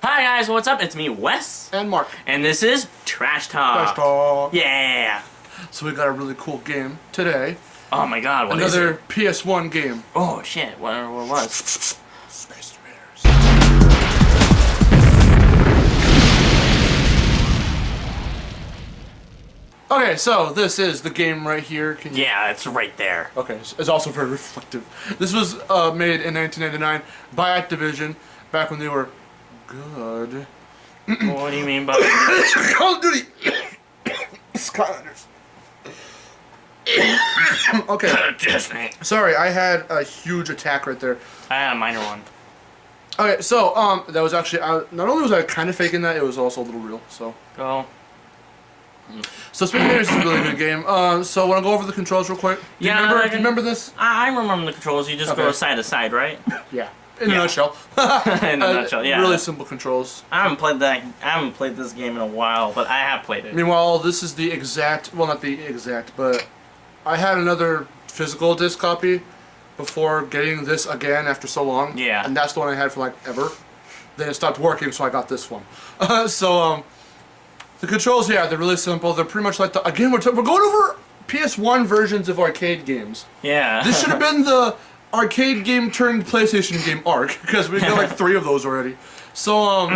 Hi guys, what's up? It's me, Wes. And Mark. And this is Trash Talk. Trash Talk. Yeah. So we got a really cool game today. Oh my god, what is Another it? PS1 game. Oh shit, what was? Space Invaders. Okay, so this is the game right here. Can you... Yeah, it's right there. Okay, it's also very reflective. This was made in 1999 by Activision, back when they were good. What do you mean by Call of Duty! Skylanders. Okay. Sorry, I had a huge attack right there. I had a minor one. Okay, so, that was actually, not only was I kind of faking that, it was also a little real, so. Go. So Space Invaders is a really good game. So want to go over the controls real quick? Do you remember this? I remember the controls. You just go side to side, right? Yeah. In a nutshell. In a nutshell, yeah. Really simple controls. I haven't played this game in a while, but I have played it. Meanwhile, this is the exact, well, not the exact, but I had another physical disc copy before getting this again after so long. Yeah. And that's the one I had for like ever. Then it stopped working, so I got this one. The controls, yeah, they're really simple. They're pretty much like the, again, we're going over PS1 versions of arcade games. Yeah. This should have been the arcade game turned PlayStation game arc, because we got like 3 of those already. So,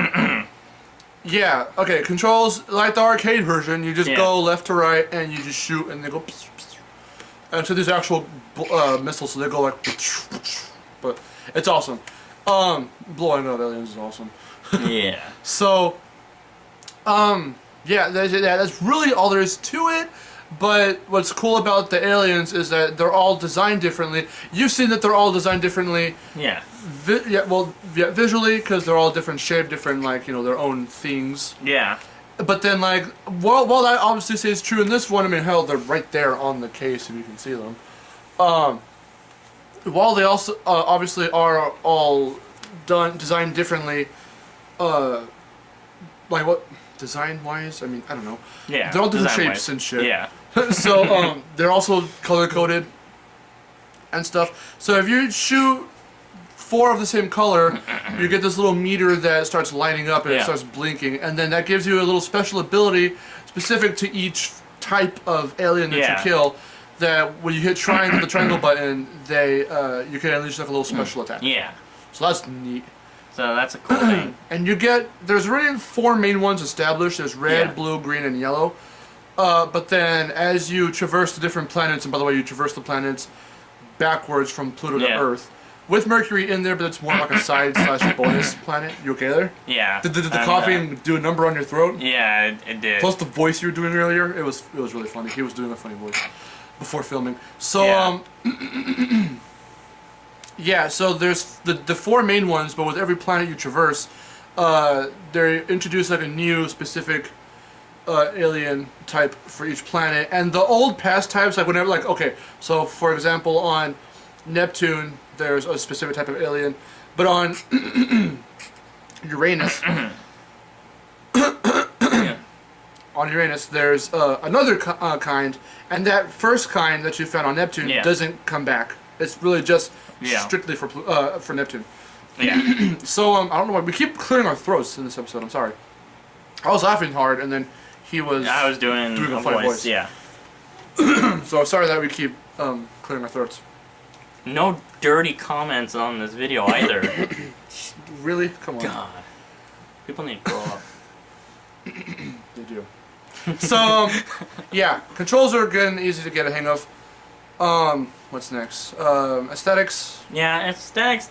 yeah, okay, controls, like the arcade version, you just go left to right, and you just shoot, and they go pss, pss. And so these actual missiles, so they go like pss, pss, but it's awesome. Blowing up aliens is awesome. Yeah. So, yeah, that's really all there is to it. But what's cool about the aliens is that they're all designed differently. You've seen that they're all designed differently. Yeah. Visually, because they're all different shape, different, like, you know, their own things. Yeah. But then, like, while that obviously stays true in this one, I mean, hell, they're right there on the case if you can see them. While they also obviously are all designed differently, like what? Design-wise, I mean, I don't know. Yeah. They're all different shapes and shit. Yeah. So, they're also color-coded and stuff. So if you shoot 4 of the same color, you get this little meter that starts lighting up and it starts blinking. And then that gives you a little special ability specific to each type of alien that you kill, that when you hit the triangle button, you can unleash like a little special attack. Yeah. So that's neat. So that's a cool thing. And there's already 4 main ones established. There's red, blue, green, and yellow. But then as you traverse the different planets, and by the way, you traverse the planets backwards from Pluto to Earth, with Mercury in there, but it's more like a side/bonus planet. You okay there? Yeah. Did the coughing do a number on your throat? Yeah, it did. Plus the voice you were doing earlier, it was really funny. He was doing a funny voice before filming. So, yeah, so there's the 4 main ones, but with every planet you traverse, they introduce like a new specific alien type for each planet. And the old past types, like whenever, like, okay, so for example, on Neptune, there's a specific type of alien, but on Uranus, on Uranus, there's another kind, and that first kind that you found on Neptune doesn't come back. It's really just strictly for Neptune. Yeah. So I don't know why we keep clearing our throats in this episode. I'm sorry. I was laughing hard, and then he was. I was doing a funny voice. Yeah. So I'm sorry that we keep clearing our throats. No dirty comments on this video either. Really? Come on. God. People need to grow up. They do. So yeah, controls are good and easy to get a hang of. What's next? Aesthetics. Yeah, aesthetics.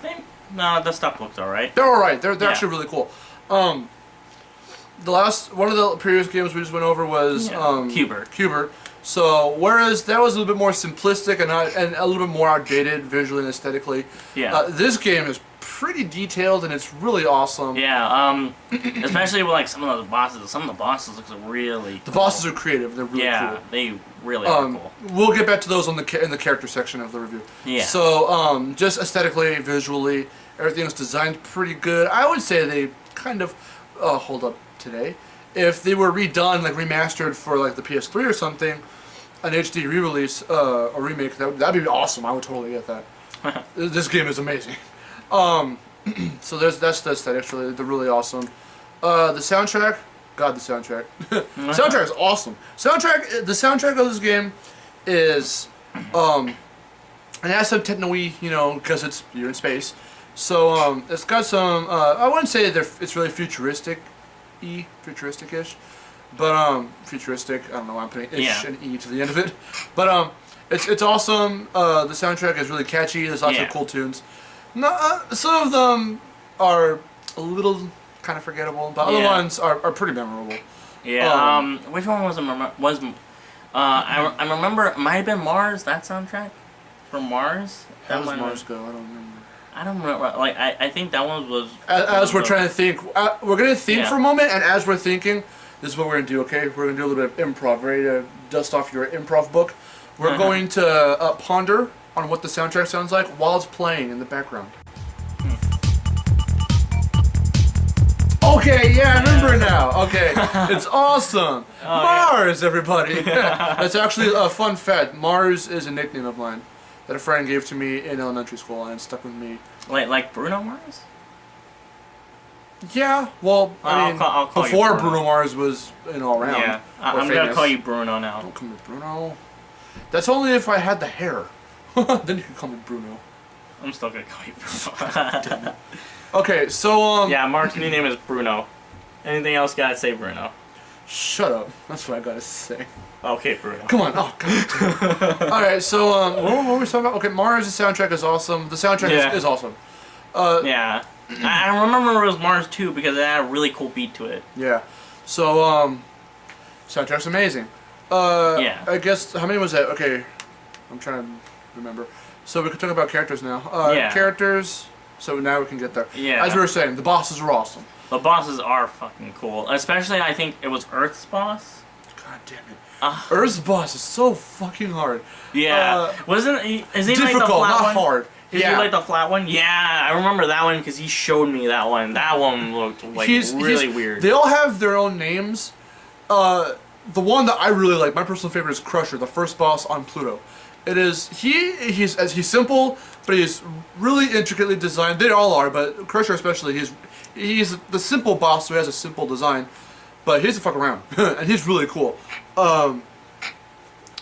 The stuff looks alright. They're alright. They're actually really cool. One of the previous games we just went over was Cubert. So whereas that was a little bit more simplistic and a little bit more outdated visually and aesthetically, this game is pretty detailed and it's really awesome. Yeah, especially with like some of the bosses. Some of the bosses look really cool. The bosses are creative. They're really cool. Yeah, they really are cool. We'll get back to those in the character section of the review. Yeah. So just aesthetically, visually, everything's designed pretty good. I would say they kind of hold up today. If they were redone, like remastered for like the PS3 or something, an HD re-release, a remake, that'd be awesome. I would totally get that. This game is amazing. So that's the aesthetics. They're really awesome. The soundtrack, God, the soundtrack. Soundtrack is awesome. The soundtrack of this game is, it has some techno-y, you know, because you're in space. So it's got some. I wouldn't say it's really futuristic-ish, but futuristic. I don't know why I'm putting ish and e to the end of it, but it's awesome. The soundtrack is really catchy. There's lots of cool tunes. No, some of them are a little kind of forgettable, but other ones are pretty memorable. Yeah. Which one was I remember it might have been Mars. That soundtrack from Mars. How does Mars go? I don't remember. I don't remember. Like I think that one was. As we're trying to think, we're gonna think for a moment, and as we're thinking, this is what we're gonna do. Okay, we're gonna do a little bit of improv. Ready to dust off your improv book? We're going to ponder on what the soundtrack sounds like while it's playing in the background. Okay, yeah, I remember now. Okay, it's awesome. Mars, everybody. That's actually a fun fact. Mars is a nickname of mine that a friend gave to me in elementary school, and it stuck with me. Like Bruno Mars? Yeah, well, I mean, I'll call before you Bruno Mars was, around. Yeah, I'm gonna call you Bruno now. Don't call me Bruno. That's only if I had the hair. Then you can call me Bruno. I'm still gonna call you Bruno. Okay, so yeah, Mark's new name is Bruno. Anything else? Gotta say Bruno. Shut up. That's what I gotta say. Okay, Bruno. Come on. Oh, God. All right. So what were we talking about? Okay, Mars. The soundtrack is awesome. The soundtrack is awesome. Yeah. I remember it was Mars 2 because it had a really cool beat to it. Yeah. So soundtrack's amazing. Yeah. I guess how many was that? Okay, I'm trying to remember. So we could talk about characters now. Characters. So now we can get there. Yeah. As we were saying, the bosses are awesome. The bosses are fucking cool. Especially, I think it was Earth's boss. God damn it. Earth's boss is so fucking hard. Yeah. Wasn't he? Is he difficult, like the flat not one? hard. Is he like the flat one? Yeah, I remember that one because he showed me that one. That one looked like really weird. They all have their own names. The one that I really like, my personal favorite, is Crusher, the first boss on Pluto. It is he's simple, but he's really intricately designed. They all are, but Crusher especially. He's the simple boss who has a simple design, but he doesn't fuck around, and he's really cool. And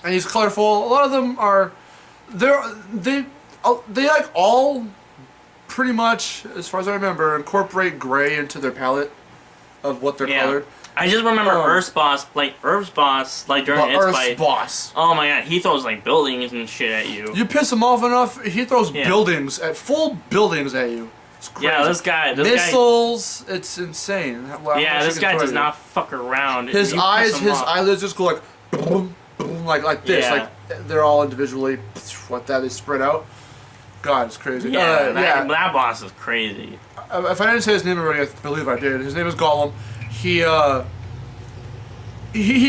he's colorful. A lot of them are, they like all pretty much, as far as I remember, incorporate gray into their palette of what they're colored. I just remember Earth's boss, like during its fight. Boss. Oh my god, he throws like buildings and shit at you. You piss him off enough, he throws full buildings at you. It's crazy. Yeah, this guy. Missiles, it's insane. This guy does not fuck around. His eyelids just go like boom, boom, like this. Yeah. Like they're all individually like that. They spread out. God, it's crazy. Yeah, that boss is crazy. If I didn't say his name already, I believe I did. His name is Gollum. He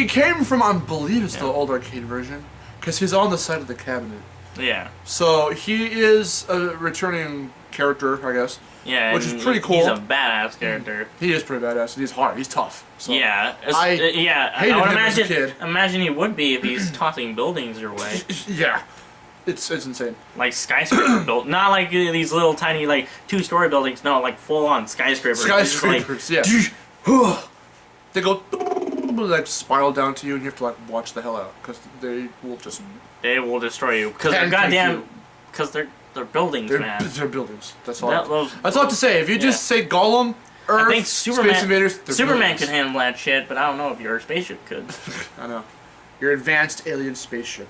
came from, I believe it's the old arcade version, because he's on the side of the cabinet. Yeah. So he is a returning character, I guess. Yeah, which is pretty cool. He's a badass character. He is pretty badass, and he's hard. He's tough. So I hated would him as a kid. Imagine he would be if he's tossing buildings your way. Yeah. It's insane. Like skyscraper built, not like these little tiny like 2-story buildings. No, like full on skyscrapers. Skyscrapers, yeah. They go like spiral down to you, and you have to like watch the hell out because they will destroy you because they're goddamn because they're buildings, man. They're buildings. That's all. That's all I have to say. If you just say Gollum, Earth, I think Space Invaders, Superman can handle that shit, but I don't know if your spaceship could. I know. Your advanced alien spaceship.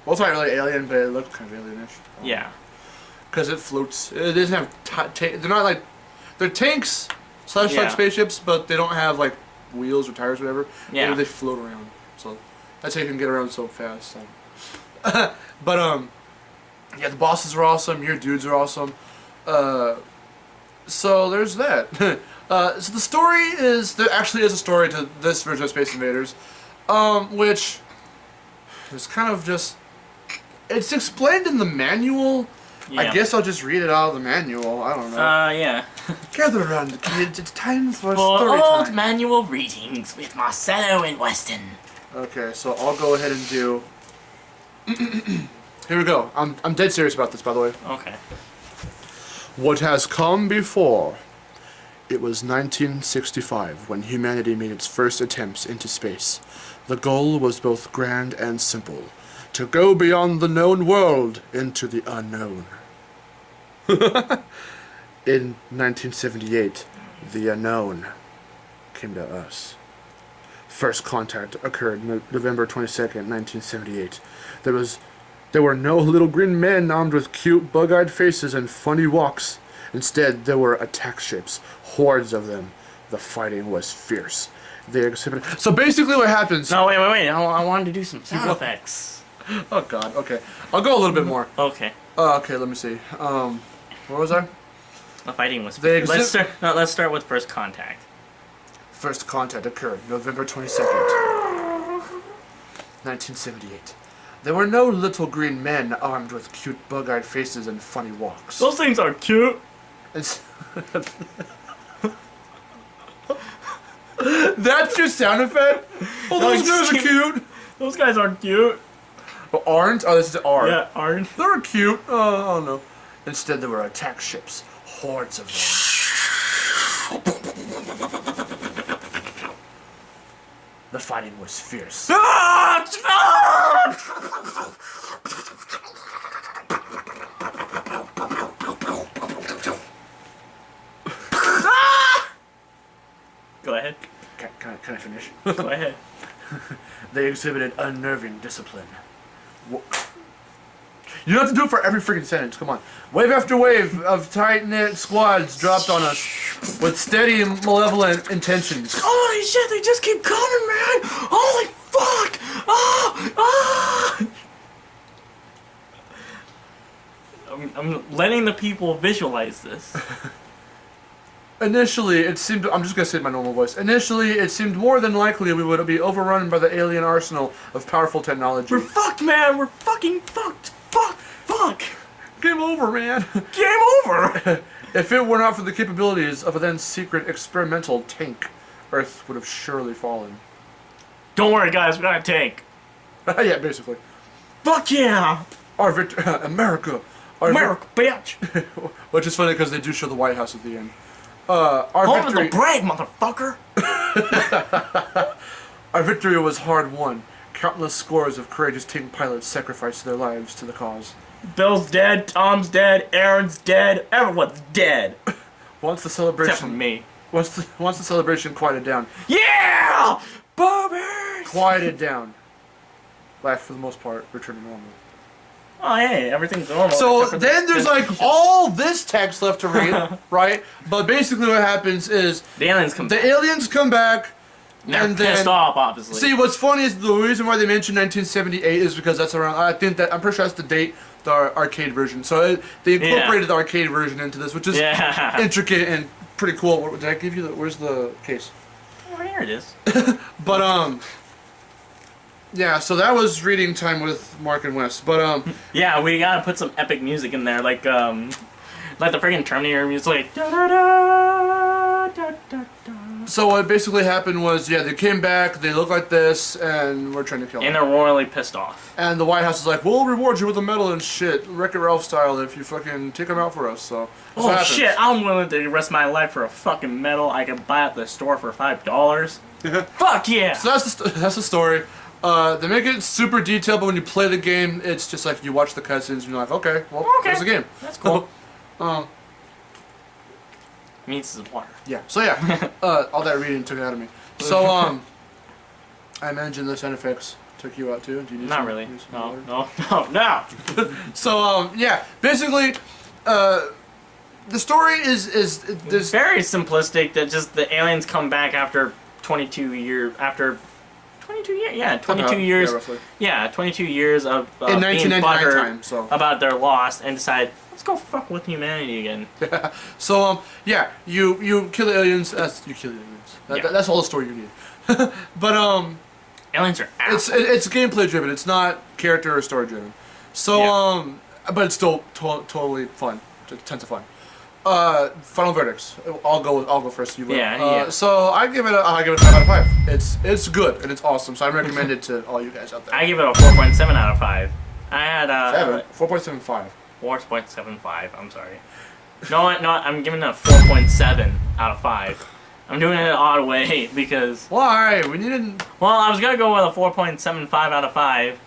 Well, it's not really alien, but it looks kind of alienish. Yeah. Because it floats. It doesn't have. They're not like. They're tanks / like spaceships, but they don't have like wheels or tires or whatever. Yeah. They float around. So that's how you can get around so fast. So. But yeah, the bosses are awesome. Your dudes are awesome. So there's that. So the story is there actually is a story to this version of Space Invaders, which is kind of just. It's explained in the manual. Yeah. I guess I'll just read it out of the manual. I don't know. Yeah. Gather around, kids. It's time for old story time. Manual readings with Marcelo and Weston. Okay, so I'll go ahead and do. Here we go. I'm dead serious about this, by the way. Okay. What has come before It was 1965 when humanity made its first attempts into space. The goal was both grand and simple: to go beyond the known world into the unknown. In 1978, the unknown came to us. First contact occurred November 22nd, 1978. There were no little green men armed with cute bug-eyed faces and funny walks. Instead, there were attack ships, hordes of them. The fighting was fierce. They exhibited. So basically, what happens? No, wait. I wanted to do some sound effects. Oh God. Okay, I'll go a little bit more. Okay. Okay, let me see. Where was I? The fighting was. They Let's start with first contact. First contact occurred November 22nd, 1978. There were no little green men armed with cute bug-eyed faces and funny walks. Those things are cute. That's your sound effect? Oh, those guys are cute. Those guys aren't cute. Oh, aren't? Oh, this is R. Yeah, aren't. They're cute. Oh no. Instead, there were attack ships, hordes of them. The fighting was fierce. Go ahead. Can I finish? Go ahead. They exhibited unnerving discipline. You don't have to do it for every freaking sentence. Come on. Wave after wave of tight-knit squads dropped on us with steady and malevolent intentions. Holy shit, they just keep coming, man! Holy fuck! I'm letting the people visualize this. Initially, it seemed... I'm just going to say it in my normal voice. Initially, it seemed more than likely we would be overrun by the alien arsenal of powerful technology. We're fucked, man! We're fucking fucked! Fuck! Game over, man. Game over! If it were not for the capabilities of a then secret experimental tank, Earth would have surely fallen. Don't worry, guys, we got a tank. Yeah, basically. Fuck yeah! America! America, bitch! Which is funny because they do show the White House at the end. Home of the brave, motherfucker! Our victory was hard won. Countless scores of courageous tank pilots sacrificed their lives to the cause. Bill's dead, Tom's dead, Aaron's dead, everyone's dead! Once the celebration... Except for me. Once the celebration quieted down... Yeah! Bobbers! Quieted down. Life, for the most part, returned to normal. Oh, hey, everything's normal. So then there's like all this text left to read, right? But basically what happens is... The aliens come back. The aliens come back... They're pissed off, obviously. See, what's funny is the reason why they mentioned 1978 is because that's around... I'm pretty sure that's the date, the arcade version. So they incorporated the arcade version into this, which is intricate and pretty cool. Did I give you the... Where's the case? Oh, here it is. But, yeah, so that was reading time with Mark and Wes. But, yeah, we gotta put some epic music in there, like the freaking Terminator music, like... Da, da, da, da, da, da. So what basically happened was, yeah, they came back, they look like this, and we're trying to kill them. And they're royally pissed off. And the White House is like, we'll reward you with a medal and shit, Wreck-It Ralph style, if you fucking take them out for us, so... Oh shit, I'm willing to risk my life for a fucking medal I can buy at the store for $5. Fuck yeah! So that's the story. They make it super detailed, but when you play the game, it's just like you watch the cutscenes and you're like, okay, well, there's the game. That's cool. Means is water. Yeah. So yeah, all that reading took it out of me. So I imagine the sound effects took you out too. Do you need Not really. No. So yeah, basically, the story is it's very simplistic. That just the aliens come back after 22 years. After 22 years, yeah, 22 years. Yeah, roughly. Yeah, 22 years of in being 1999 butthurt time, so. about their loss and decide, let's go fuck with humanity again. So yeah, you kill the aliens. You kill the aliens. That's all the story you need. But aliens are assholes. it's gameplay driven. It's not character or story driven. So but it's still totally fun. Tons of fun. Final verdicts. I'll go first. You will. Yeah. So I give it a 5 out of 5. It's good and it's awesome. So I recommend it to all you guys out there. I give it a 4.7 out of 5. I had 4.75. 4.75. I'm sorry. No, I'm giving it a 4.7 out of 5. I'm doing it an odd way because... Why? We needed... Well, I was gonna go with a 4.75 out of 5.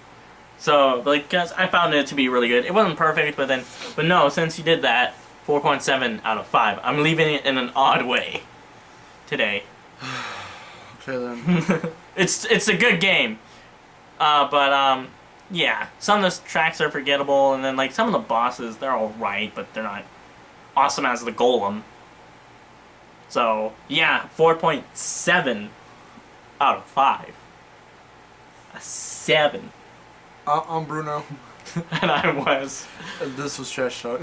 So, like, cause I found it to be really good. It wasn't perfect, but no, since you did that, 4.7 out of 5. I'm leaving it in an odd way today. Okay then. It's a good game. Yeah, some of the tracks are forgettable, and then like some of the bosses, they're alright, but they're not awesome as the Golem. So, yeah, 4.7 out of 5. A 7. I'm Bruno. And I was. And this was Trash Talk.